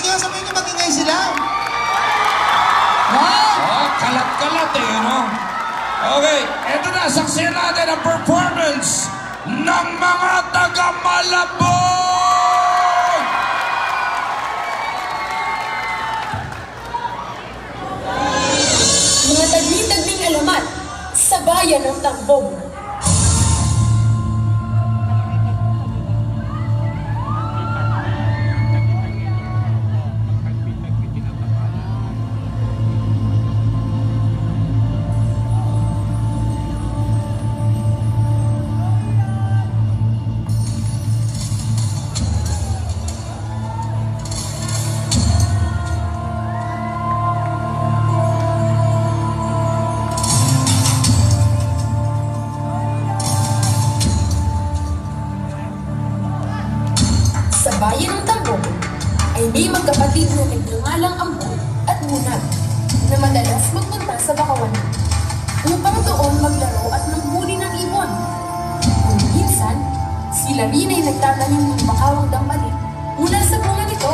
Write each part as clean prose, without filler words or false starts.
nga, sabihin nyo magingay sila. Oh, kalat-kalat eh, no? Okay, eto na, saksiyan natin ang performance ng mga taga-Malabon! Mga tagli-tagling alamat sa bayan ng Tambong. Sa bayan ng Tambong ay may magkapatid na nagngangalang Ambon at Munag na madalas magpunta sa bakawanan upang doon maglaro at manghuli ng ibon. Kung minsan, sila rin ay nagtatanim ng bakawang dampalit mula sa bunga nito.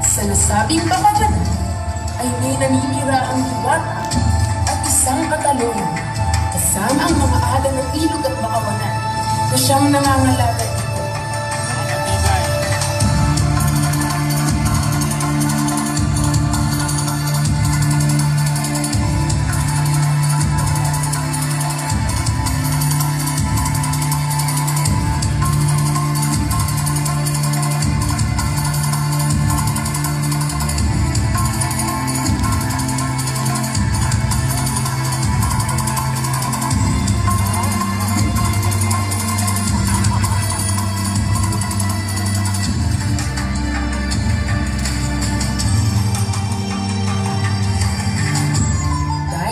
Sa nasabing bakawanan ay may naninira ang diwata at isang katalon kasama ang mga alam ng ilog at bakawanan na siyang nangangalaga dito.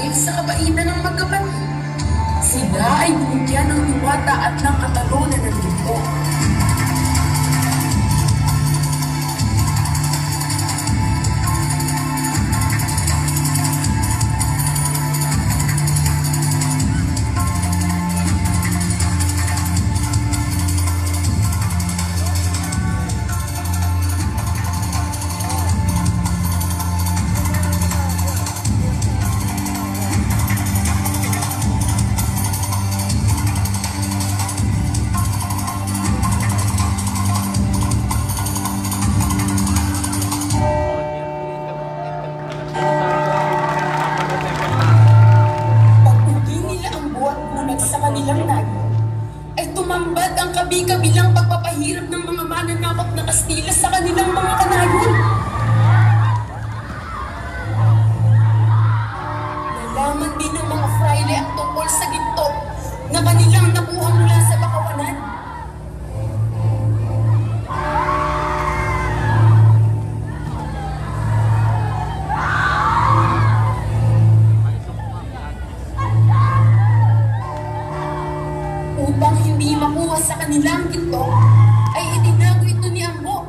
Sa kabaitan ng magkapatid, sila ay binigyan ng diwata at ng katalunan ng limbo. Sa kanilang layo ay tumambad ang kabi-kabilang pagpapahirap ng mga mananakop na Kastila sa kanilang mga kanayon. Nalaman din ng mga fraile ang tungkol sa ginto na kanilang nakuha mula sa bakawanan. Upang hindi makuha sa kanilang ginto, ay itinago ito ni Ambo.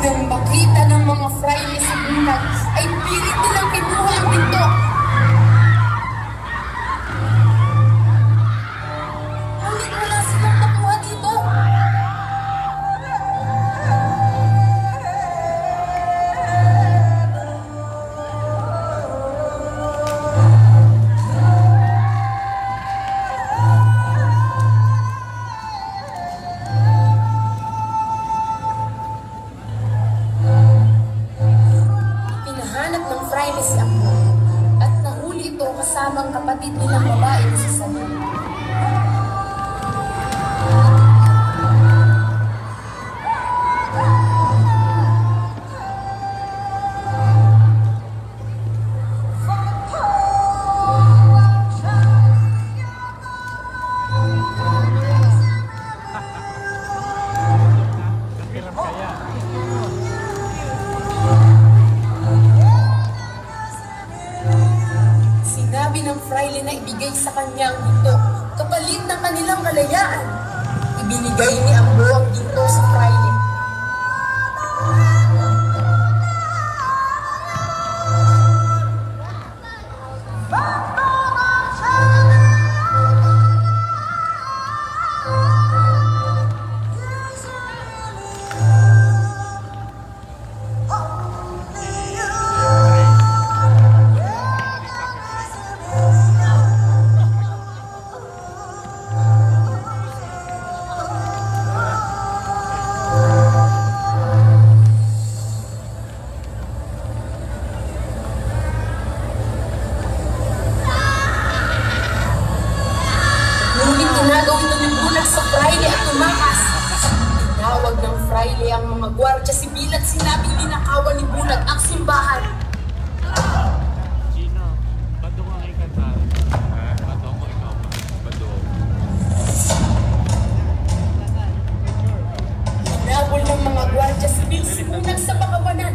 Nang makita ng mga fraile sa bulag, ay pilit nilang kinuha ang ginto. Ngunit wala silang nakuha dito. Si Ambo at nahuli ito kasama ang kapatid nilang babae na si Sabi. Sinabi ng fraile na ibigay sa kanya ang ginto kapalit ng kanilang kalayaan. Ibinigay ni Ambo ang ginto sa fraile. Inagaw ito ni Bunag sa fraile at tumakas. Tinawag ng fraile ang mga gwardya sibil at sinabing linakawan ni Bunag ang simbahan. Hinabol ng mga gwardya sibil si Bunag sa pakawanan.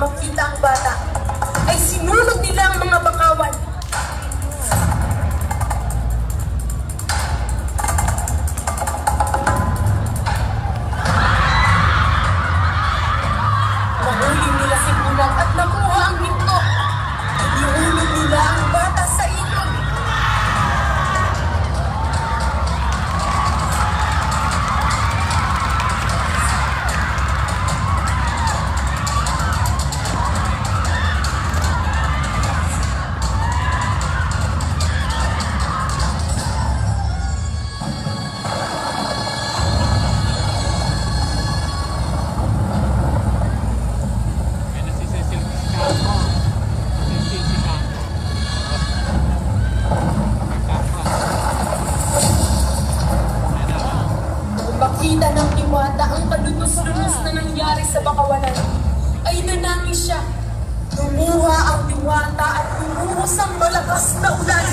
Makita ang bata, ay sinulog nila ang mga bakawan. Nahuli nila si Bunag at nakuha ang ginto. Inihulog nila ang bata sa ilog. Makita ng Diwata ang kalunos-lunos na nangyari sa bakawanan, ay nanangis siya. Lumuha ang Diwata at lumuhos ang malakas na ulan.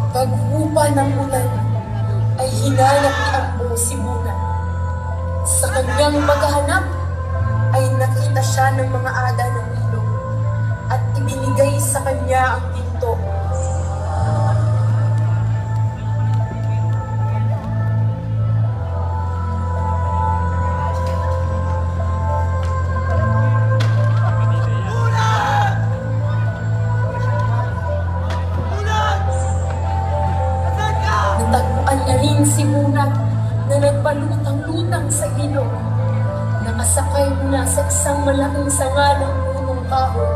Pag-upa ng ulan, ay hinanap ni Ambo si Bunag. Sa kanyang paghahanap, ay nakita siya ng mga ada ng ilog at ibinigay sa kanya ang ginto. Natagpuan niya rin si Bunag na nagpalutang-lutang sa ilog. Nakasakay mula sa isang malaking sanga ng punong kahoy.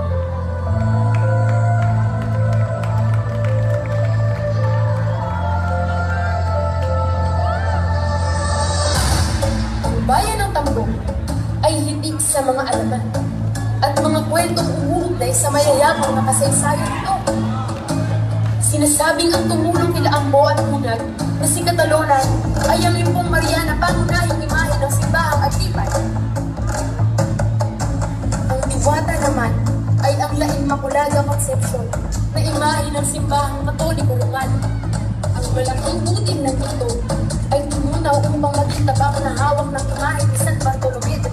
Ang bayan ng Tambok ay hitik sa mga alaman at mga kwentong umuugnay sa mayayabang na kasaysayan ito. Sinasabing ang tumulong kila Ambo at Bunag na si Catalonan ay ang Impong Maria na pangunahing imahe ng simbahang Atipay. Ang Diwata naman ay ang La Inmaculada Concepcion na imahe ng simbahang Katoliko Romano. Ang malaking butil ng ito ay tumunaw upang maging tabak na hawak ng imahe ni San Bartolome de